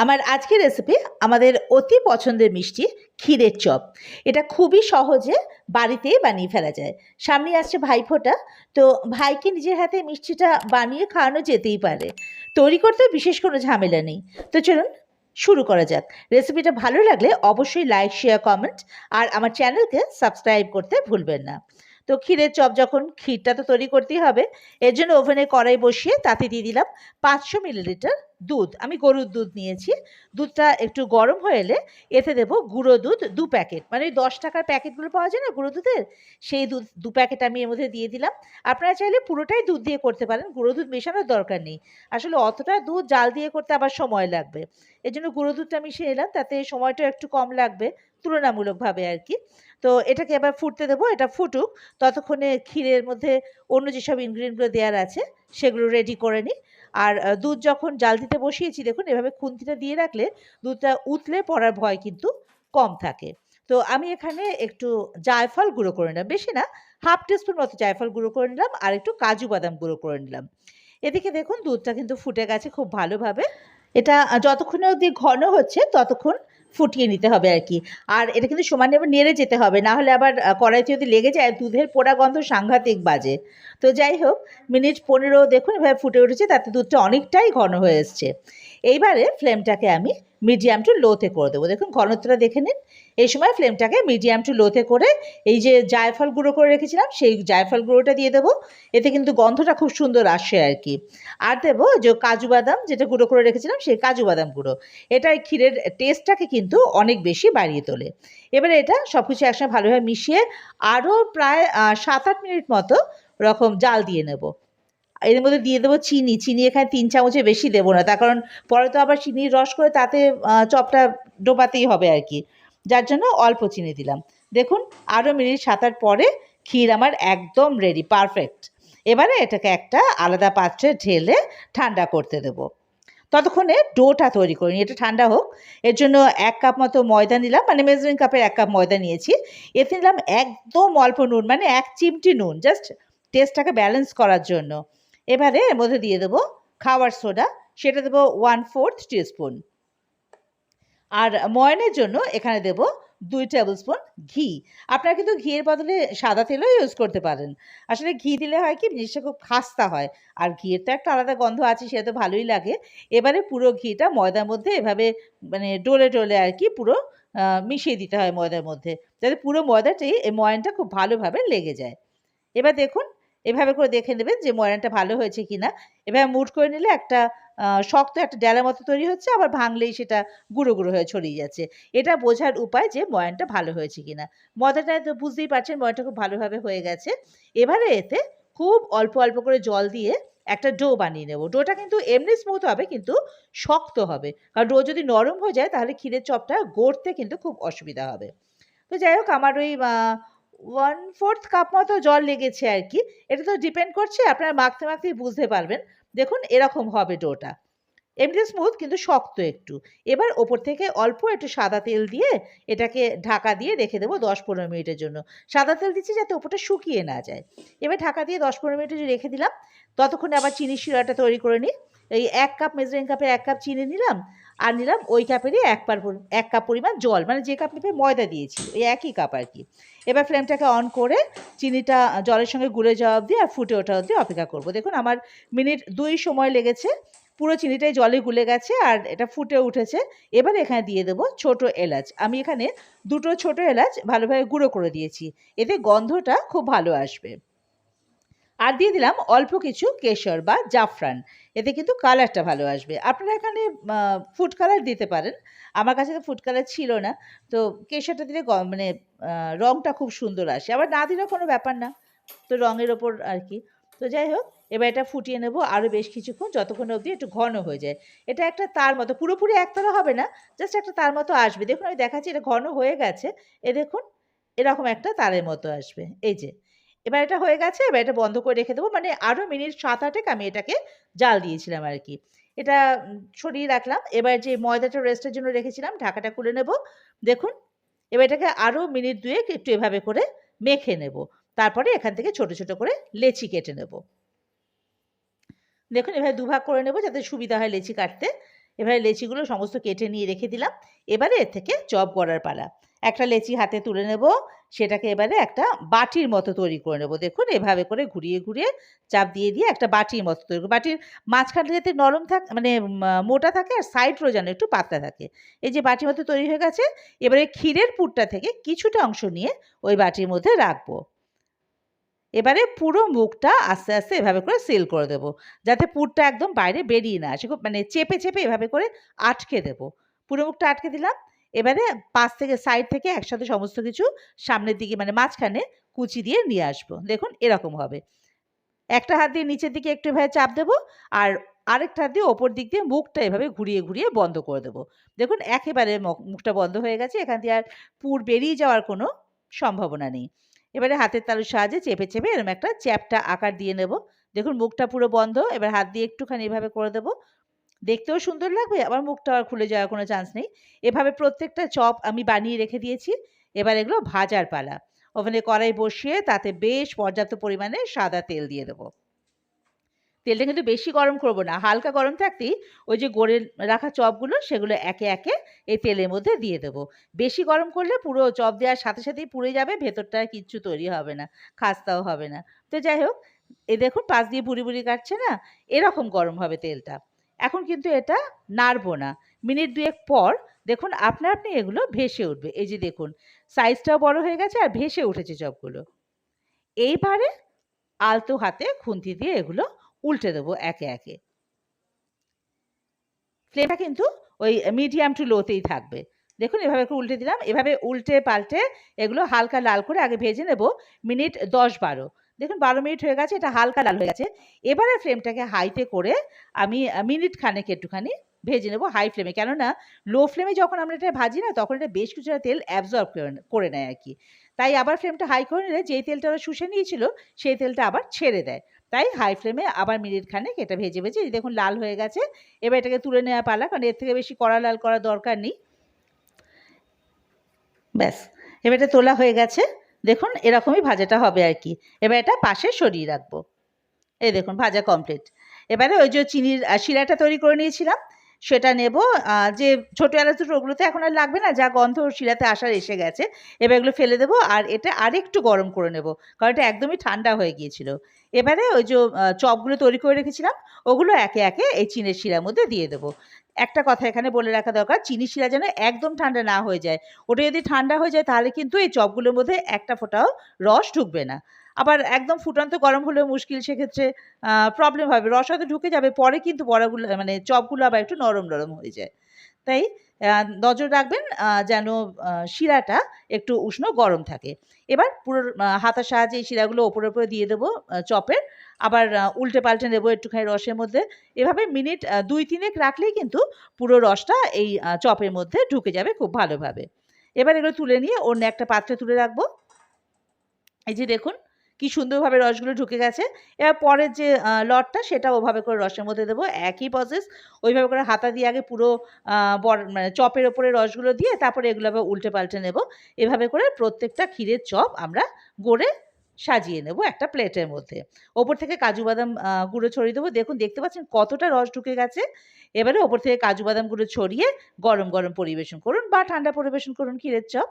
আমার আজকের রেসিপি আমাদের অতি পছন্দের মিষ্টি ক্ষীরের চপ। এটা খুবই সহজে বাড়িতেই বানিয়ে ফেলা যায়। সামনে আসছে ভাইফোঁটা, তো ভাইকে নিজের হাতে মিষ্টিটা বানিয়ে খাওয়ানো যেতেই পারে। তৈরি করতেও বিশেষ কোনো ঝামেলা নেই। তো চলুন শুরু করা যাক। রেসিপিটা ভালো লাগলে অবশ্যই লাইক, শেয়ার, কমেন্ট আর আমার চ্যানেলকে সাবস্ক্রাইব করতে ভুলবেন না। তো ক্ষীরের চপ যখন ক্ষীরটা তো তৈরি করতেই হবে, এর জন্য ওভেনে কড়াই বসিয়ে তাতে দিয়ে দিলাম 500 মিলিলিটার দুধ। আমি গরুর দুধ নিয়েছি। দুধটা একটু গরম হয়ে এলে এতে দেবো গুঁড়ো দুধ 2 প্যাকেট, মানে ওই 10 টাকার প্যাকেটগুলো পাওয়া যায় না গুঁড়ো দুধের, সেই দুধ 2 প্যাকেট আমি এর মধ্যে দিয়ে দিলাম। আপনারা চাইলে পুরোটাই দুধ দিয়ে করতে পারেন, গুঁড়ো দুধ মেশানোর দরকার নেই। আসলে অতটা দুধ জাল দিয়ে করতে আবার সময় লাগবে, এর জন্য গুঁড়ো দুধটা মিশিয়ে নিলাম, তাতে সময়টা একটু কম লাগবে তুলনামূলকভাবে আর কি। তো এটাকে এবার ফুটতে দেবো, এটা ফুটুক। ততক্ষণে ক্ষীরের মধ্যে অন্য যেসব ইনগ্রিডিয়েন্টগুলো দেওয়ার আছে সেগুলো রেডি করে নিই। আর দুধ যখন জাল দিতে বসিয়েছি, দেখুন এভাবে খুন্তিটা দিয়ে রাখলে দুধটা উতলে পড়ার ভয় কিন্তু কম থাকে। তো আমি এখানে একটু জায়ফল গুঁড়ো করে নিলাম, বেশি না, হাফ টিস্পুন মতো জায়ফল গুঁড়ো করে নিলাম, আর একটু কাজু বাদাম গুঁড়ো করে নিলাম। এদিকে দেখুন দুধটা কিন্তু ফুটে গেছে খুব ভালোভাবে। এটা যতক্ষণ অবধি ঘন হচ্ছে ততক্ষণ ফুটিয়ে নিতে হবে আর কি। আর এটা কিন্তু সমানে আবার নেড়ে যেতে হবে, না হলে আবার কড়াইতে যদি লেগে যায় দুধের পোড়া গন্ধ সাংঘাতিক বাজে। তো যাই হোক, মিনিট 15 দেখুন এভাবে ফুটে উঠেছে, তাতে দুধটা অনেকটাই ঘন হয়ে এসছে। এইবারে ফ্লেমটাকে আমি মিডিয়াম টু লোতে করে দেবো। দেখুন ঘনত্বটা দেখে নিন। এই সময় ফ্লেমটাকে মিডিয়াম টু লোতে করে এই যে জায়ফল গুঁড়ো করে রেখেছিলাম সেই জায়ফল গুঁড়োটা দিয়ে দেবো। এতে কিন্তু গন্ধটা খুব সুন্দর আসে আর কি। আর দেবো যে কাজু বাদাম যেটা গুঁড়ো করে রেখেছিলাম সেই কাজু বাদাম গুঁড়ো। এটা এই ক্ষীরের টেস্টটাকে কিন্তু অনেক বেশি বাড়িয়ে তোলে। এবারে এটা সব কিছু একসঙ্গে ভালোভাবে মিশিয়ে আরও প্রায় 7-8 মিনিট মতো ওরকম জাল দিয়ে নেব। এর মধ্যে দিয়ে দেবো চিনি। চিনি এখানে 3 চামচের বেশি দেবো না, তার কারণ পরে তো আবার চিনির রস করে তাতে চপটা ডোবাতেই হবে আর কি, যার জন্য অল্প চিনি দিলাম। দেখুন আরও মিনিট 7-8 পরে ক্ষীর আমার একদম রেডি, পারফেক্ট। এবারে এটাকে একটা আলাদা পাত্রে ঢেলে ঠান্ডা করতে দেবো। ততক্ষণে ডোটা তৈরি করে নিই, এটা ঠান্ডা হোক। এর জন্য 1 কাপ মতো ময়দা নিলাম, মানে মেজারিং কাপের 1 কাপ ময়দা নিয়েছি। এতে নিলাম একদম অল্প নুন, মানে 1 চিমটি নুন, জাস্ট টেস্টটাকে ব্যালেন্স করার জন্য। এবারে এর মধ্যে দিয়ে দেবো খাবার সোডা, সেটা দেবো 1/4 টিস্পুন। আর ময়ানের জন্য এখানে দেবো 2 টেবিল স্পুন ঘি। আপনারা কিন্তু ঘিয়ের বদলে সাদা তেলও ইউজ করতে পারেন। আসলে ঘি দিলে হয় কি জিনিসটা খুব খাস্তা হয়, আর ঘিয়ের তো একটা আলাদা গন্ধ আছে, সেটা তো ভালোই লাগে। এবারে পুরো ঘিটা ময়দার মধ্যে এভাবে মানে ডলে ডলে আর কি পুরো মিশিয়ে দিতে হয় ময়দার মধ্যে, যাতে পুরো ময়দাটাই এই ময়ানটা খুব ভালোভাবে লেগে যায়। এবার দেখুন এভাবে করে দেখে নেবেন যে ময়ানটা ভালো হয়েছে কিনা। এভাবে মুঠ করে নিলে একটা শক্ত একটা ডেলার মতো তৈরি হচ্ছে, আবার ভাঙলেই সেটা গুঁড়ো গুঁড়ো হয়ে ছড়িয়ে যাচ্ছে। এটা বোঝার উপায় যে ময়ানটা ভালো হয়েছে কিনা। ময়দাটা তো বুঝতেই পারছেন ময়ানটা খুব ভালোভাবে হয়ে গেছে। এবারে এতে খুব অল্প অল্প করে জল দিয়ে একটা ডো বানিয়ে নেব। ডোটা কিন্তু এমনি স্মুথ হবে কিন্তু শক্ত হবে, কারণ ডো যদি নরম হয়ে যায় তাহলে ক্ষীরের চপটা গড়তে কিন্তু খুব অসুবিধা হবে। তো যাই হোক আমার ওই 1/4 কাপ মতো জল লেগেছে আর কি। এটা তো ডিপেন্ড করছে, আপনারা মাখতে মাখতেই বুঝতে পারবেন। দেখুন এরকম হবে ডোটা, এমনি স্মুথ কিন্তু শক্ত একটু। এবার ওপর থেকে অল্প একটু সাদা তেল দিয়ে এটাকে ঢাকা দিয়ে রেখে দেবো 10-15 মিনিটের জন্য। সাদা তেল দিচ্ছি যাতে ওপরটা শুকিয়ে না যায়। এবার ঢাকা দিয়ে 10-15 মিনিট রেখে দিলাম। ততক্ষণে আবার চিনির শিরাটা তৈরি করে নিই। এই 1 কাপ মেজারিং কাপে 1 কাপ চিনি নিলাম, আর নিলাম ওই কাপেরই 1 কাপ পরিমাণ জল, মানে যে কাপ মেপে ময়দা দিয়েছি ওই একই কাপ আর কি। এবার ফ্লেমটাকে অন করে চিনিটা জলের সঙ্গে গুলে যাওয়া অবধি আর ফুটে ওঠা অবধি অপেক্ষা করব। দেখুন আমার মিনিট 2 সময় লেগেছে, পুরো চিনিটাই জলে গুলে গেছে আর এটা ফুটে উঠেছে। এবার এখানে দিয়ে দেবো ছোট এলাচ। আমি এখানে 2টো ছোট এলাচ ভালোভাবে গুঁড়ো করে দিয়েছি, এতে গন্ধটা খুব ভালো আসবে। আর দিয়ে দিলাম অল্প কিছু কেশর বা জাফরান, এতে কিন্তু কালারটা ভালো আসবে। আপনারা এখানে ফুড কালার দিতে পারেন, আমার কাছে তো ফুড কালার ছিল না, তো কেশরটা দিলে মানে রঙটা খুব সুন্দর আসে, আবার না দিলেও কোনো ব্যাপার না, তো রঙের ওপর আর কি। তো যাই হোক এবার এটা ফুটিয়ে নেব আরও বেশ কিছুক্ষণ, যতক্ষণ অবধি একটু ঘন হয়ে যায়। এটা একটা তার মতো, পুরোপুরি একতলা হবে না, জাস্ট একটা তার মতো আসবে। দেখুন আমি দেখাচ্ছি, এটা ঘন হয়ে গেছে। এ দেখুন এরকম একটা তারের মতো আসবে, এই যে। এবার এটা হয়ে গেছে, এবার এটা বন্ধ করে রেখে দেবো, মানে আরও মিনিট 7-8 আমি এটাকে জাল দিয়েছিলাম আর কি। এটা সরিয়ে রাখলাম। এবার যে ময়দাটা রেস্টের জন্য রেখেছিলাম ঢাকাটা খুলে নেব। দেখুন এবার এটাকে আরও মিনিট 2 একটু এভাবে করে মেখে নেব। তারপরে এখান থেকে ছোট ছোট করে লেচি কেটে নেব। দেখুন এভাবে দুভাগ করে নেব যাতে সুবিধা হয় লেচি কাটতে। এবারে লেচিগুলো সমস্ত কেটে নিয়ে রেখে দিলাম। এবারে এর থেকে চপ গড়ার পালা। একটা লেচি হাতে তুলে নেব, সেটাকে এবারে একটা বাটির মতো তৈরি করে নেব। দেখুন এভাবে করে ঘুরিয়ে ঘুরিয়ে চাপ দিয়ে দিয়ে একটা বাটির মতো তৈরি করব। বাটির মাঝখানটা যাতে নরম মানে মোটা থাকে, আর সাইডগুলো যেন একটু পাতলা থাকে। এই যে বাটির মতো তৈরি হয়ে গেছে, এবারে ক্ষীরের পুরটা থেকে কিছুটা অংশ নিয়ে ওই বাটির মধ্যে রাখবো। এবারে পুরো মুখটা আস্তে আস্তে এভাবে করে সিল করে দেবো, যাতে পুরটা একদম বাইরে বেরিয়ে না আসে। খুব মানে চেপে চেপে এভাবে করে আটকে দেবো। পুরো মুখটা আটকে দিলাম। এবারে পাশ থেকে সাইড থেকে একসাথে সমস্ত কিছু সামনের দিকে মানে মাঝখানে কুচি দিয়ে নিয়ে আসবো। দেখুন এরকম হবে। একটা হাত দিয়ে নিচের দিকে একটু এভাবে চাপ দেবো, আর আরেকটা হাত দিয়ে ওপর দিক দিয়ে মুখটা এভাবে ঘুরিয়ে ঘুরিয়ে বন্ধ করে দেবো। দেখুন একেবারে মুখটা বন্ধ হয়ে গেছে, এখান দিয়ে আর পুর বেরিয়ে যাওয়ার কোনো সম্ভাবনা নেই। এবারে হাতের তালুর সাহায্যে চেপে চেপে এরকম একটা চ্যাপ্টা আকার দিয়ে নেব। দেখুন মুখটা পুরো বন্ধ, এবার হাত দিয়ে একটুখানি এভাবে করে দেবো। দেখতেও সুন্দর লাগবে, আবার মুখটা আর খুলে যাওয়ার কোনো চান্স নেই। এভাবে প্রত্যেকটা চপ আমি বানিয়ে রেখে দিয়েছি। এবার এগুলো ভাজার পালা। ওভেনে কড়াই বসিয়ে তাতে বেশ পর্যাপ্ত পরিমাণে সাদা তেল দিয়ে দেবো। তেলটা কিন্তু বেশি গরম করব না, হালকা গরম থাকতেই ওই যে গড়ে রাখা চপগুলো সেগুলো একে একে এই তেলের মধ্যে দিয়ে দেবো। বেশি গরম করলে পুরো চপ দেওয়ার সাথে সাথেই পুড়ে যাবে, ভেতরটা কিচ্ছু তৈরি হবে না, খাস্তাও হবে না। তো যাই হোক, দেখুন পাশ দিয়ে বুড়ি বুড়ি কাটছে না, এরকম গরম হবে তেলটা। এখন কিন্তু এটা নাড়বো না। মিনিট দুয়েক পর দেখুন আপনা আপনি এগুলো ভেসে উঠবে। এই যে দেখুন সাইজটাও বড় হয়ে গেছে আর ভেসে উঠেছে চপগুলো। এইবারে আলতো হাতে খুন্তি দিয়ে এগুলো উল্টে দেবো একে একে। ফ্লেমটা কিন্তু ওই মিডিয়াম টু লোতেই থাকবে। দেখুন এভাবে করে উল্টে দিলাম। এভাবে উল্টে পাল্টে এগুলো হালকা লাল করে আগে ভেজে নেব মিনিট ১০-১২। দেখুন ১২ মিনিট হয়ে গেছে, এটা হালকা লাল হয়ে গেছে। এবারে ফ্লেমটাকে হাইতে করে আমি মিনিট খানেক একটুখানি ভেজে নেব হাই ফ্লেমে। কেননা লো ফ্লেমে যখন আমরা এটা ভাজি না, তখন এটা বেশ কিছুটা তেল অ্যাবজর্ব করে নেয় আর কি। তাই আবার ফ্লেমটা হাই করে নিলে যেই তেলটা ওরা শুষে নিয়েছিল সেই তেলটা আবার ছেড়ে দেয়। তাই হাই ফ্লেমে আবার মিনিট খানেক এটা ভেজে ভেজে দেখুন লাল হয়ে গেছে। এবার এটাকে তুলে নেওয়া পালা, কারণ এর থেকে বেশি কড়া লাল করার দরকার নেই। ব্যাস, এবার এটা তোলা হয়ে গেছে। দেখুন এরকমই ভাজাটা হবে আর কি। এবার এটা পাশে সরিয়ে রাখবো। এই দেখুন ভাজা কমপ্লিট। এবারে ওই যে চিনির শিরাটা তৈরি করে নিয়েছিলাম সেটা নেব। যে ছোটো এলাচ দুটো ওগুলোতে এখন আর লাগবে না, যা গন্ধ শিরাতে আসার এসে গেছে। এবার এগুলো ফেলে দেবো, আর এটা আরেকটু গরম করে নেব, কারণ এটা একদমই ঠান্ডা হয়ে গিয়েছিল। এবারে ওই যে চপগুলো তৈরি করে রেখেছিলাম ওগুলো একে একে এই চিনির শিরার মধ্যে দিয়ে দেবো। একটা কথা এখানে বলে রাখা দরকার, চিনির শিরা যেন একদম ঠান্ডা না হয়ে যায়। ওটা যদি ঠান্ডা হয়ে যায় তাহলে কিন্তু এই চপগুলোর মধ্যে একটা ফোঁটাও রস ঢুকবে না। আবার একদম ফুটন্ত গরম হলেও মুশকিল, সেক্ষেত্রে প্রবলেম হবে। রস হয়তো ঢুকে যাবে, পরে কিন্তু বড়াগুলো মানে চপগুলো আবার একটু নরম নরম হয়ে যায়। তাই নজর রাখবেন যেন শিরাটা একটু উষ্ণ গরম থাকে। এবার পুরো হাতার সাহায্যে এই শিরাগুলো ওপরে ওপরে দিয়ে দেবো চপের। আবার উল্টে পাল্টে নেবো একটুখানি রসের মধ্যে। এভাবে মিনিট ২-৩ রাখলেই কিন্তু পুরো রসটা এই চপের মধ্যে ঢুকে যাবে খুব ভালোভাবে। এবার এগুলো তুলে নিয়ে অন্য একটা পাত্রে তুলে রাখবো। এই যে দেখুন কি সুন্দরভাবে রসগুলো ঢুকে গেছে। এবার পরের যে লটটা সেটা ওভাবে করে রসের মধ্যে দেবো। একই প্রসেস, ওইভাবে করে হাতা দিয়ে আগে পুরো মানে চপের ওপরে রসগুলো দিয়ে তারপরে এগুলো আবার উল্টে পাল্টে নেব। এভাবে করে প্রত্যেকটা ক্ষীরের চপ আমরা গড়ে সাজিয়ে নেব একটা প্লেটের মধ্যে। ওপর থেকে কাজু বাদাম গুঁড়ো ছড়িয়ে দেবো। দেখুন দেখতে পাচ্ছেন কতটা রস ঢুকে গেছে। এবারে ওপর থেকে কাজু বাদাম গুঁড়ো ছড়িয়ে গরম গরম পরিবেশন করুন বা ঠান্ডা পরিবেশন করুন ক্ষীরের চপ।